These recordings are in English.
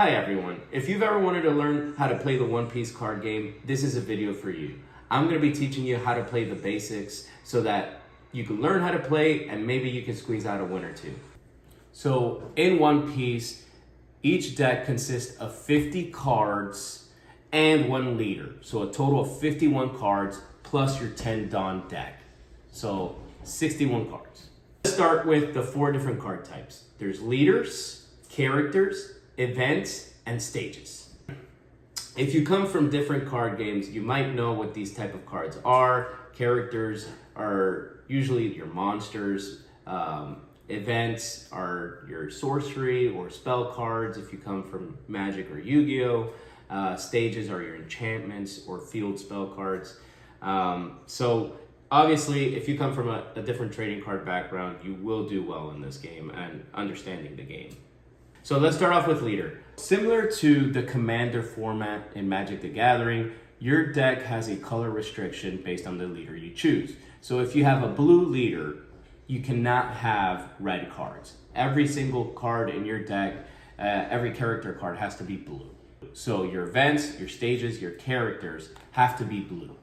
Hi everyone, if you've ever wanted to learn how to play the One Piece card game, this is a video for you. I'm going to be teaching you how to play the basics so that you can learn how to play and maybe you can squeeze out a win or two. So in One Piece, each deck consists of 50 cards and one leader. So a total of 51 cards plus your 10 Dawn deck. So 61 cards. Let's start with the 4 different card types. There's leaders, characters, events, and stages. If you come from different card games, you might know what these type of cards are. Characters are usually your monsters. Events are your sorcery or spell cards if you come from Magic or Yu-Gi-Oh! Stages are your enchantments or field spell cards. So obviously, if you come from a different trading card background, you will do well in this game and understanding the game. So let's start off with leader. Similar to the commander format in Magic the Gathering, your deck has a color restriction based on the leader you choose. So if you have a blue leader, you cannot have red cards. Every single card in your deck, every character card has to be blue. So your events, your stages, your characters have to be blue.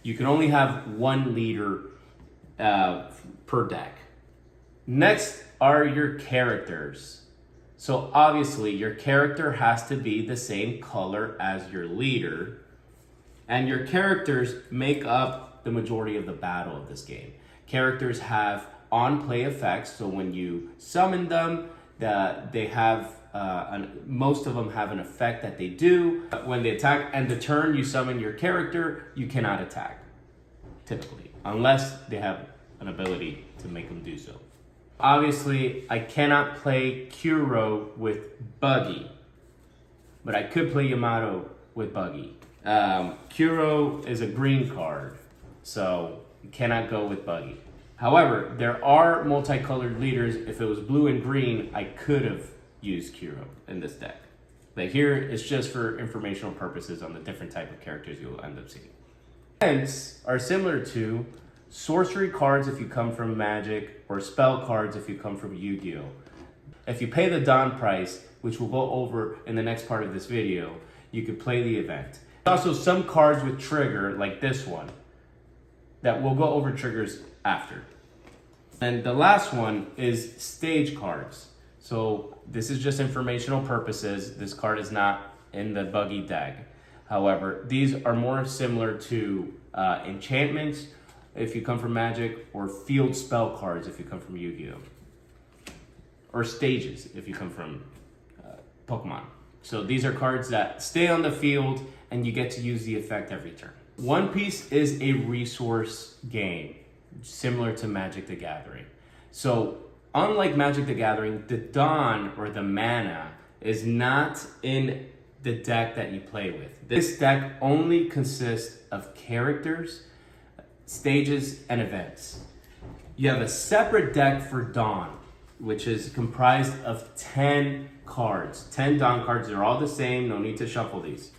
You can only have one leader per deck. Next are your characters. So obviously your character has to be the same color as your leader, and your characters make up the majority of the battle of this game. Characters have on-play effects, so when you summon them, they have most of them have an effect that they do. When they attack and the turn you summon your character, you cannot attack, typically, unless they have an ability to make them do so. Obviously, I cannot play Kuro with Buggy, but I could play Yamato with Buggy. Kuro is a green card, so you cannot go with Buggy. However, there are multicolored leaders. If it was blue and green, I could have used Kuro in this deck. But here, it's just for informational purposes on the different type of characters you'll end up seeing. Events are similar to sorcery cards if you come from Magic, or spell cards if you come from Yu-Gi-Oh! If you pay the Dawn price, which we'll go over in the next part of this video, you could play the event. Also, some cards with trigger, like this one, that we'll go over triggers after. And the last one is stage cards. So this is just informational purposes. This card is not in the Buggy deck. However, these are more similar to enchantments if you come from Magic, or field spell cards if you come from Yu-Gi-Oh! Or stages if you come from Pokemon. So these are cards that stay on the field and you get to use the effect every turn. One Piece is a resource game, similar to Magic the Gathering. So unlike Magic the Gathering, the Dawn or the mana is not in the deck that you play with. This deck only consists of characters, stages, and events. You have a separate deck for Dawn, which is comprised of 10 cards. 10 Dawn cards, they're all the same, no need to shuffle these.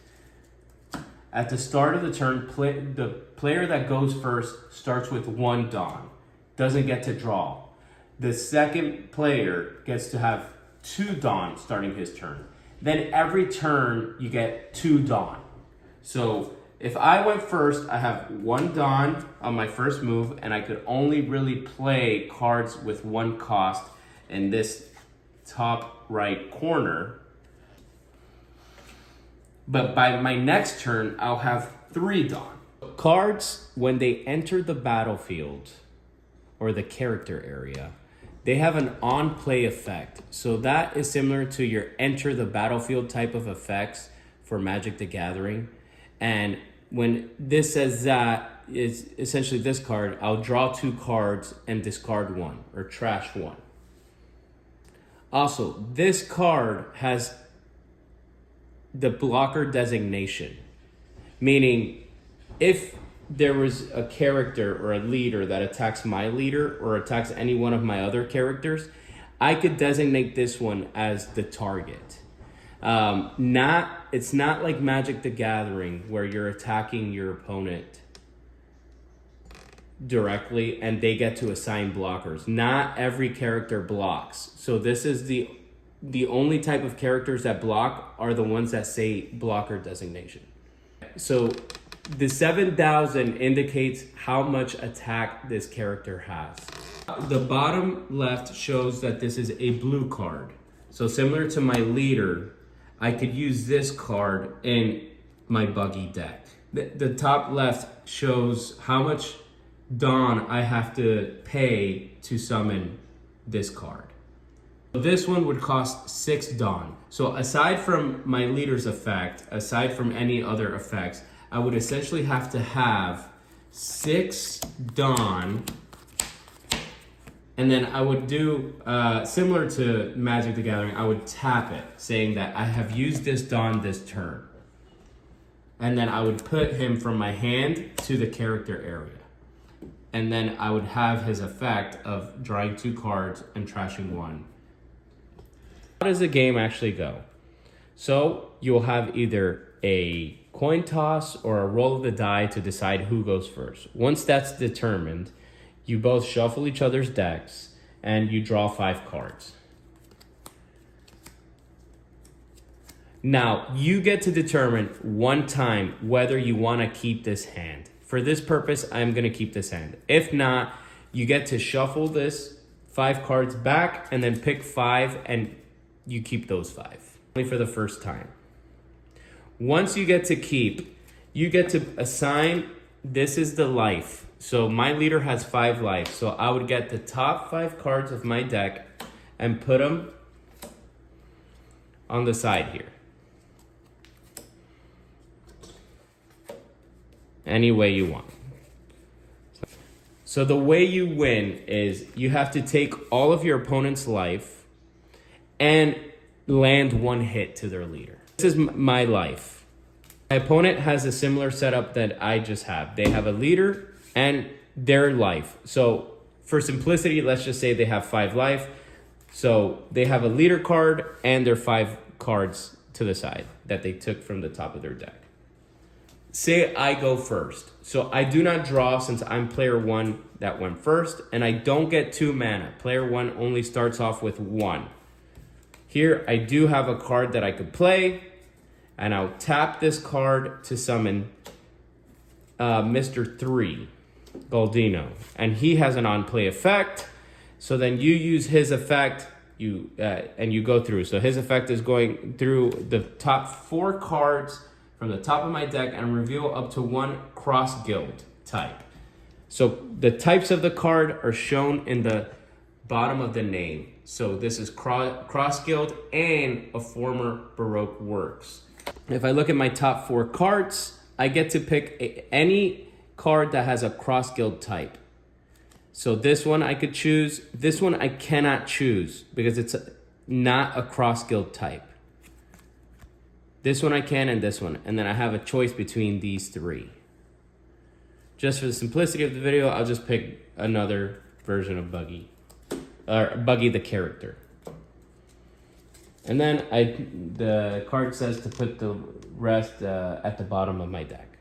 At the start of the turn, the player that goes first starts with 1 Dawn, doesn't get to draw. The second player gets to have 2 Dawn starting his turn. Then every turn you get 2 Dawn. So if I went first, I have 1 Dawn on my first move, and I could only really play cards with 1 cost in this top right corner. But by my next turn, I'll have 3 Dawn. Cards, when they enter the battlefield or the character area, they have an on-play effect. So that is similar to your enter the battlefield type of effects for Magic the Gathering. And when this says that, is essentially this card, I'll draw 2 cards and discard 1 or trash 1. Also, this card has the blocker designation, meaning if there was a character or a leader that attacks my leader or attacks any one of my other characters, I could designate this one as the target. It's not like Magic the Gathering where you're attacking your opponent directly and they get to assign blockers. Not every character blocks. So this is the the only type of characters that block are the ones that say blocker designation. So the 7,000 indicates how much attack this character has. The bottom left shows that this is a blue card. So similar to my leader, I could use this card in my buggy deck. The top left shows how much Dawn I have to pay to summon this card. This one would cost 6 Dawn. So aside from my leader's effect, aside from any other effects, I would essentially have to have 6 Dawn, and then I would do, similar to Magic the Gathering, I would tap it, saying that I have used this Dawn this turn. And then I would put him from my hand to the character area. And then I would have his effect of drawing 2 cards and trashing 1. How does the game actually go? So you'll have either a coin toss or a roll of the die to decide who goes first. Once that's determined, you both shuffle each other's decks and you draw 5 cards. Now, you get to determine one time whether you want to keep this hand. For this purpose, I'm going to keep this hand. If not, you get to shuffle this 5 cards back and then pick 5 and you keep those 5. Only for the first time. Once you get to keep, you get to assign, this is the life. So my leader has 5 life. So I would get the top 5 cards of my deck and put them on the side here. Any way you want. So the way you win is you have to take all of your opponent's life and land 1 hit to their leader. This is my life. My opponent has a similar setup that I just have. They have a leader and their life. So for simplicity, let's just say they have 5 life. So they have a leader card and their 5 cards to the side that they took from the top of their deck. Say I go first. So I do not draw since I'm player 1 that went first, and I don't get 2 mana. Player 1 only starts off with 1. Here I do have a card that I could play, and I'll tap this card to summon Mr. 3, Galdino. And he has an on-play effect, so then you use his effect and you go through. So his effect is going through the top 4 cards from the top of my deck and reveal up to 1 cross guild type. So the types of the card are shown in the bottom of the name. So this is cross guild and a former Baroque works. If I look at my top 4 cards, I get to pick any card that has a cross guild type. So this one I could choose. This one I cannot choose because it's not a cross guild type. This one I can, and this one. And then I have a choice between these 3. Just for the simplicity of the video, I'll just pick another version of Buggy. Or Buggy the character. And then the card says to put the rest at the bottom of my deck.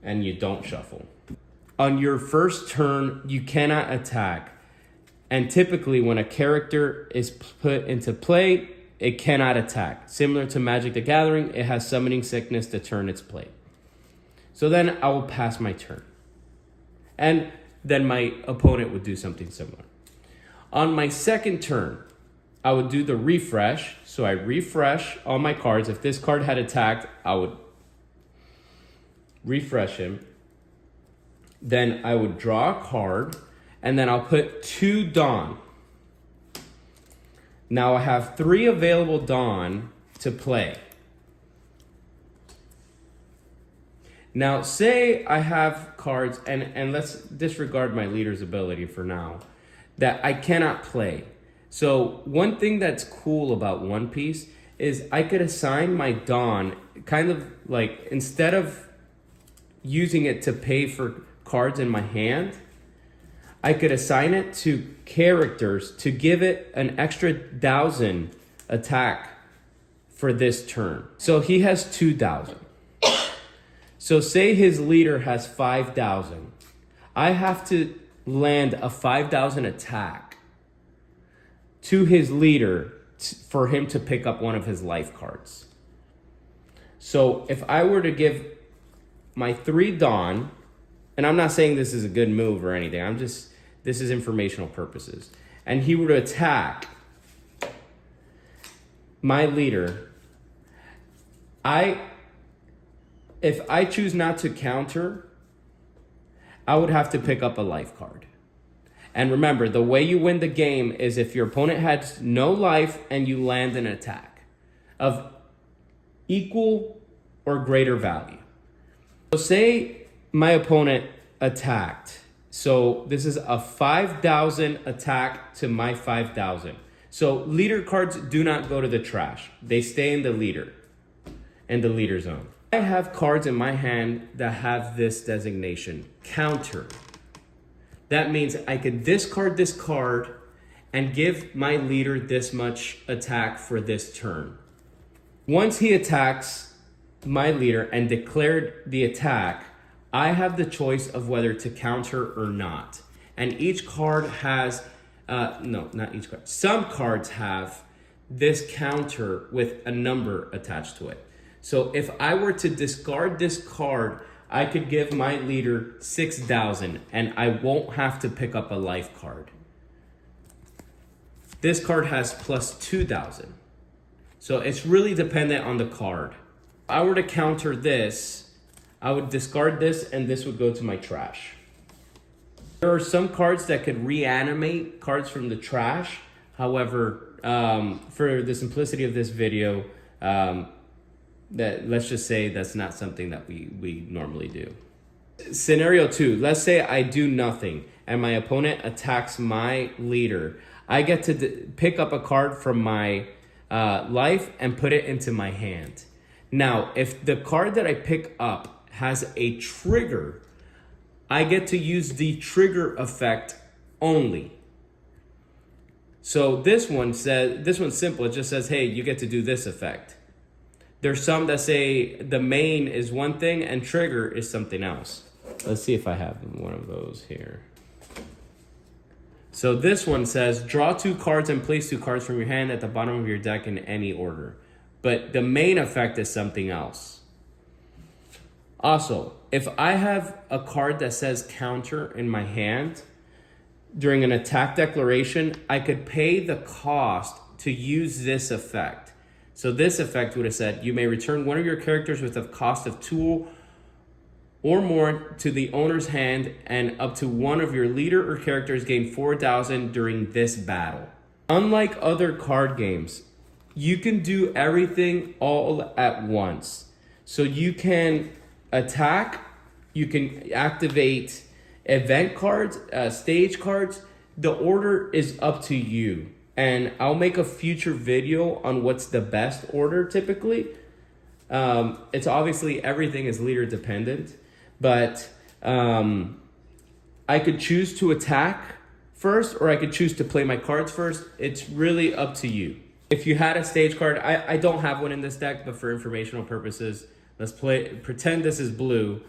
And you don't shuffle. On your first turn, you cannot attack. And typically when a character is put into play, it cannot attack. Similar to Magic the Gathering, it has summoning sickness to turn its play. So then I will pass my turn. And then my opponent would do something similar. On my second turn, I would do the refresh. So I refresh all my cards. If this card had attacked, I would refresh him. Then I would draw a card. And then I'll put 2 Dawn. Now I have 3 available Dawn to play. Now say I have cards, and let's disregard my leader's ability for now, that I cannot play. So one thing that's cool about One Piece is I could assign my Dawn, kind of like, instead of using it to pay for cards in my hand, I could assign it to characters to give it an extra 1,000 attack for this turn. So he has 2,000. So say his leader has 5,000. I have to land a 5,000 attack to his leader for him to pick up one of his life cards. So if I were to give my 3 Dawn, and I'm not saying this is a good move or anything, this is informational purposes, and he were to attack my leader, if I choose not to counter, I would have to pick up a life card. And remember, the way you win the game is if your opponent has no life and you land an attack of equal or greater value. So say my opponent attacked. So this is a 5,000 attack to my 5,000. So leader cards do not go to the trash. They stay in the leader zone. I have cards in my hand that have this designation, counter. That means I could discard this card and give my leader this much attack for this turn. Once he attacks my leader and declared the attack, I have the choice of whether to counter or not. And each card has, no, not each card. Some cards have this counter with a number attached to it. So if I were to discard this card, I could give my leader 6,000 and I won't have to pick up a life card. This card has plus 2,000. So it's really dependent on the card. If I were to counter this, I would discard this and this would go to my trash. There are some cards that could reanimate cards from the trash. However, for the simplicity of this video, let's just say that's not something that we normally do. Scenario 2, let's say I do nothing and my opponent attacks my leader. I get to pick up a card from my life and put it into my hand. Now, if the card that I pick up has a trigger, I get to use the trigger effect only. So this one's simple. It just says, hey, you get to do this effect. There's some that say the main is one thing and trigger is something else. Let's see if I have one of those here. So this one says, draw 2 cards and place 2 cards from your hand at the bottom of your deck in any order. But the main effect is something else. Also, if I have a card that says counter in my hand, during an attack declaration, I could pay the cost to use this effect. So this effect would have said, you may return one of your characters with a cost of 2 or more to the owner's hand, and up to one of your leader or characters gain 4,000 during this battle. Unlike other card games, you can do everything all at once. So you can attack, you can activate event cards, stage cards. The order is up to you. And I'll make a future video on what's the best order typically. It's obviously everything is leader dependent, but I could choose to attack first or I could choose to play my cards first. It's really up to you. If you had a stage card, I don't have one in this deck, but for informational purposes, pretend this is blue.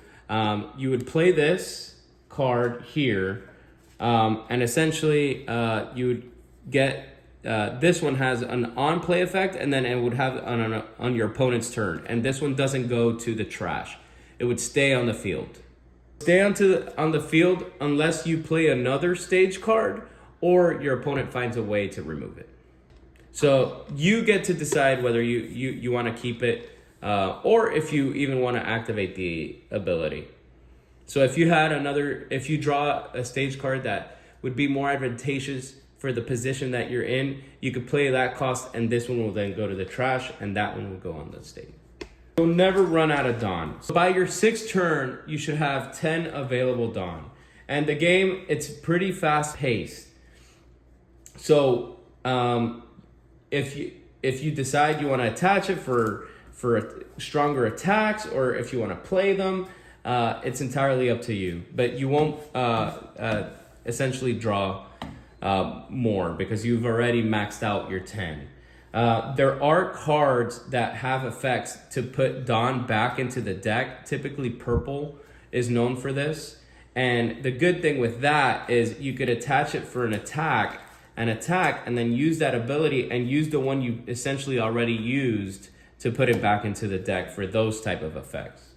You would play this card here, and essentially you would get, this one has an on-play effect, and then it would have on your opponent's turn. And this one doesn't go to the trash. It would stay on the field. Stay on the field unless you play another stage card or your opponent finds a way to remove it. So you get to decide whether you want to keep it or if you even want to activate the ability. So if you draw a stage card that would be more advantageous for the position that you're in, you could play that cost and this one will then go to the trash and that one will go on the stage. You'll never run out of Dawn. So by your 6th turn, you should have 10 available Dawn. And the game, it's pretty fast paced. So if you decide you want to attach it for stronger attacks, or if you want to play them, it's entirely up to you. But you won't essentially draw more because you've already maxed out your 10. There are cards that have effects to put Dawn back into the deck. Typically purple is known for this. And the good thing with that is you could attach it for an attack and attack, and then use that ability and use the one you essentially already used to put it back into the deck for those type of effects.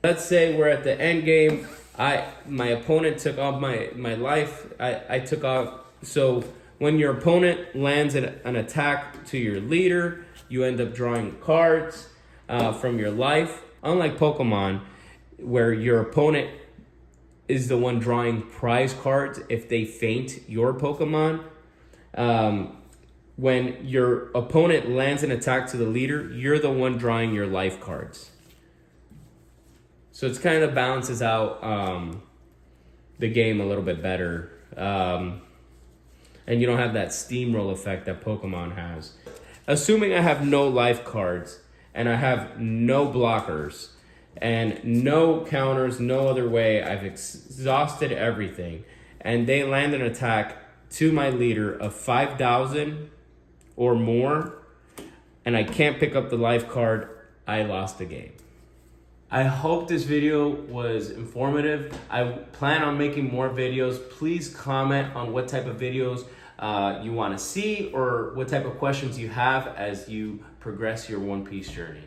Let's say we're at the end game. My opponent took off my life. I took off. So when your opponent lands an attack to your leader, you end up drawing cards from your life. Unlike Pokemon, where your opponent is the one drawing prize cards if they faint your Pokemon. When your opponent lands an attack to the leader, you're the one drawing your life cards. So it kind of balances out the game a little bit better. And you don't have that steamroll effect that Pokemon has. Assuming I have no life cards and I have no blockers and no counters, no other way, I've exhausted everything, and they land an attack to my leader of 5,000 or more, and I can't pick up the life card, I lost the game. I hope this video was informative. I plan on making more videos. Please comment on what type of videos you want to see or what type of questions you have as you progress your One Piece journey.